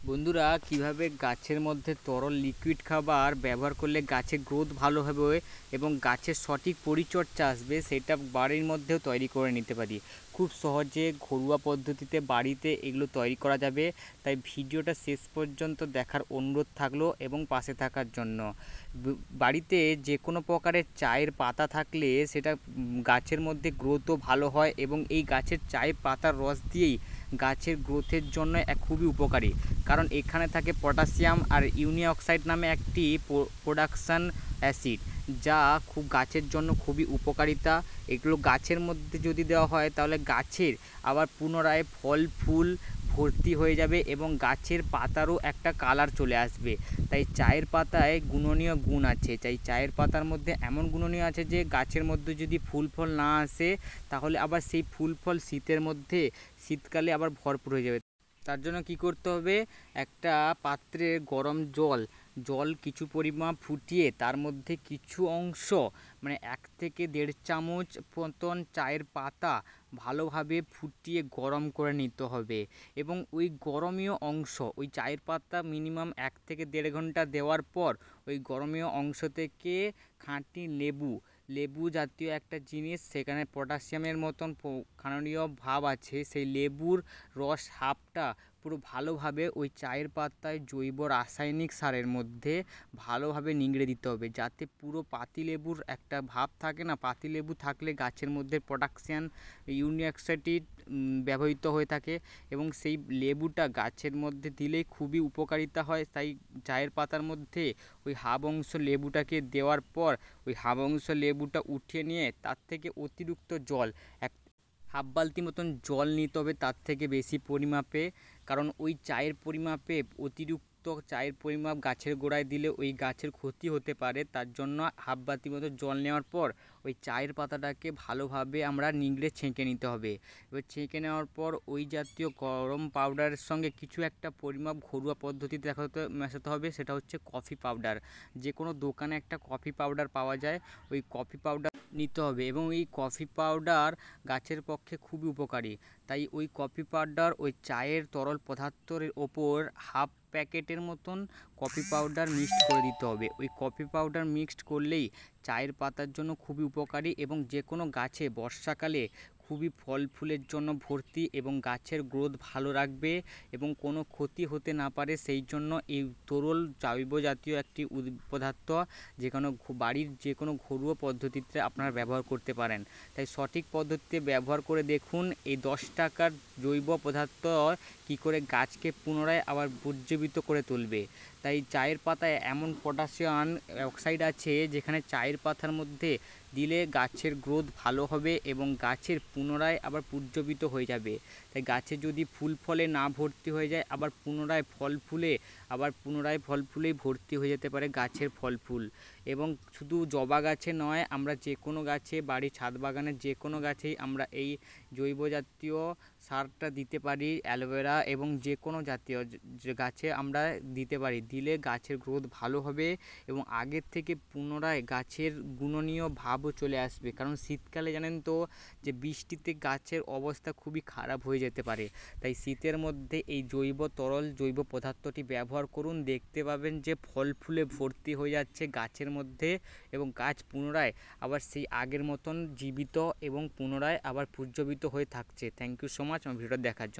বন্ধুরা, কিভাবে গাছের মধ্যে তরল লিকুইড খাবার ব্যবহার করলে গাছের গ্রোথ ভালো হবে এবং গাছের সঠিক পরিচর্যা আসবে সেটা বাড়ির মধ্যেও তৈরি করে নিতে পারি। খুব সহজে ঘরোয়া পদ্ধতিতে বাড়িতে এগুলো তৈরি করা যাবে। তাই ভিডিওটা শেষ পর্যন্ত দেখার অনুরোধ থাকলো এবং পাশে থাকার জন্য। বাড়িতে যে কোনো প্রকারের চায়ের পাতা থাকলে সেটা গাছের মধ্যে গ্রোথও ভালো হয় এবং এই গাছের চায়ের পাতার রস দিয়েই গাছের গ্রোথের জন্য খুবই উপকারী। কারণ এখানে থাকে পটাশিয়াম আর ইউরিয়া অক্সাইড নামে একটি প্রোডাকশান অ্যাসিড, যা খুব গাছের জন্য খুবই উপকারিতা। এগুলো গাছের মধ্যে যদি দেওয়া হয় তাহলে গাছের আবার পুনরায় ফল ফুল ভর্তি হয়ে যাবে এবং গাছের পাতারও একটা কালার চলে আসবে। তাই চায়ের পাতায় গুণনীয় গুণ আছে, তাই চায়ের পাতার মধ্যে এমন গুণনীয় আছে যে গাছের মধ্যে যদি ফুল ফল না আসে তাহলে আবার সেই ফুল ফল শীতকালে আবার ভরপুর হয়ে যাবে। তার জন্য কি করতে হবে, একটা পাত্রে গরম জল কিছু পরিমাণ ফুটিয়ে তার মধ্যে কিছু অংশ মানে 1 থেকে 1.5 চামচ মতন চায়ের পাতা ভালোভাবে ফুটিয়ে গরম করে নিতে হবে। এবং ওই গরমীয় অংশ ওই চায়ের পাতা মিনিমাম 1 থেকে 1.5 ঘন্টা দেওয়ার পর ওই গরমীয় অংশ থেকে খাঁটি লেবু জাতীয় একটা জিনিস, সেখানে পটাশিয়ামের মতন ক্ষারীয় ভাব আছে, সেই লেবুর রস হাফটা পুরো ভালোভাবে ওই চায়ের পাতায় জৈব রাসায়নিক সারের মধ্যে ভালোভাবে নিংড়ে দিতে হবে, যাতে পুরো পাতিলেবুর একটা ভাব থাকে না, পাতিলেবু থাকলে গাছের মধ্যে পটাশিয়াম ইউরিয়া অক্সাইড ব্যবহৃত হয়ে থাকে এবং সেই লেবুটা গাছের মধ্যে দিলেই খুবই উপকারিতা হয়। তাই চায়ের পাতার মধ্যে ওই হাফ অংশ লেবুটাকে দেওয়ার পর ওই হাফ অংশ লেবুটা উঠিয়ে নিয়ে তার থেকে অতিরিক্ত জল হাফ বালতি মতন জল নিতে হবে, তার থেকে বেশি পরিমাপে। কারণ ওই চায়ের পরিমাপে অতিরিক্ত চায়ের পরিমাপ গাছের গোড়ায় দিলে ওই গাছের ক্ষতি হতে পারে। তার জন্য হাফ বালতি মতো জল নেওয়ার পর ওই চায়ের পাতাটাকে ভালোভাবে আমরা নিংড়ে ছেঁকে নিতে হবে। এবার ছেঁকে নেওয়ার পর ওই জাতীয় গরম পাউডারের সঙ্গে কিছু একটা পরিমাপ ঘরোয়া পদ্ধতিতে মেশাতে হবে, সেটা হচ্ছে কফি পাউডার। যে কোনো দোকানে একটা কফি পাউডার পাওয়া যায়, ওই কফি পাউডার নিতে হবে এবং এই কফি পাউডার গাছের পক্ষে খুবই উপকারী। তাই ওই কফি পাউডার ওই চায়ের তরল পদার্থের ওপর হাফ প্যাকেটের মতন কফি পাউডার মিক্সড করে দিতে হবে। ওই কফি পাউডার মিক্সড করলেই চায়ের পাতার জন্য খুবই উপকারী এবং যে কোনো গাছে বর্ষাকালে খুবই ফল ফুলের জন্য ভর্তি এবং গাছের গ্রোথ ভালো রাখবে এবং কোনো ক্ষতি হতে না পারে, সেই জন্য এই তরল জৈব জাতীয় একটি পদার্থ যে কোনো বাড়ির যে কোনো ঘরোয়া পদ্ধতিতে আপনারা ব্যবহার করতে পারেন। তাই সঠিক পদ্ধতিতে ব্যবহার করে দেখুন এই 10 টাকার জৈব পদার্থ কী করে গাছকে পুনরায় আবার পুনর্জীবিত করে তুলবে। তাই চায়ের পাতায় এমন পটাশিয়াম অক্সাইড আছে যেখানে চায়ের পাতার মধ্যে দিলে গাছের গ্রোথ ভালো হবে এবং গাছের পুনরায় আবার পুনর্জীবিত হয়ে যাবে। তাই গাছে যদি ফুল ফলে না ভর্তি হয়ে যায় আবার পুনরায় ফল ফুলেই ভর্তি হয়ে যেতে পারে গাছের ফল ফুল। এবং শুধু জবা গাছে নয়, আমরা যে কোনো গাছে বাড়ির ছাদ বাগানের যে কোনো গাছেই আমরা এই জৈব জাতীয় সারটা দিতে পারি। অ্যালোভেরা এবং যে কোনো জাতীয় গাছে আমরা দিতে পারি, দিলে গাছের গ্রোথ ভালো হবে এবং আগের থেকে পুনরায় গাছের গুণনীয় ভাবও চলে আসবে। কারণ শীতকালে জানেন তো যে বৃষ্টিতে গাছের অবস্থা খুবই খারাপ হয়ে যেতে পারে। তাই শীতের মধ্যে এই জৈব পদার্থটি ব্যবহার করুন, দেখতে পাবেন যে ফল ফুলে ভর্তি হয়ে যাচ্ছে গাছের মধ্যে এবং গাছ পুনরায় আবার সেই আগের মতন জীবিত এবং পুনরায় আবার পুনর্জীবিত হয়ে থাকছে। থ্যাংক ইউ সো মাচ আমার ভিডিওটা দেখার জন্য।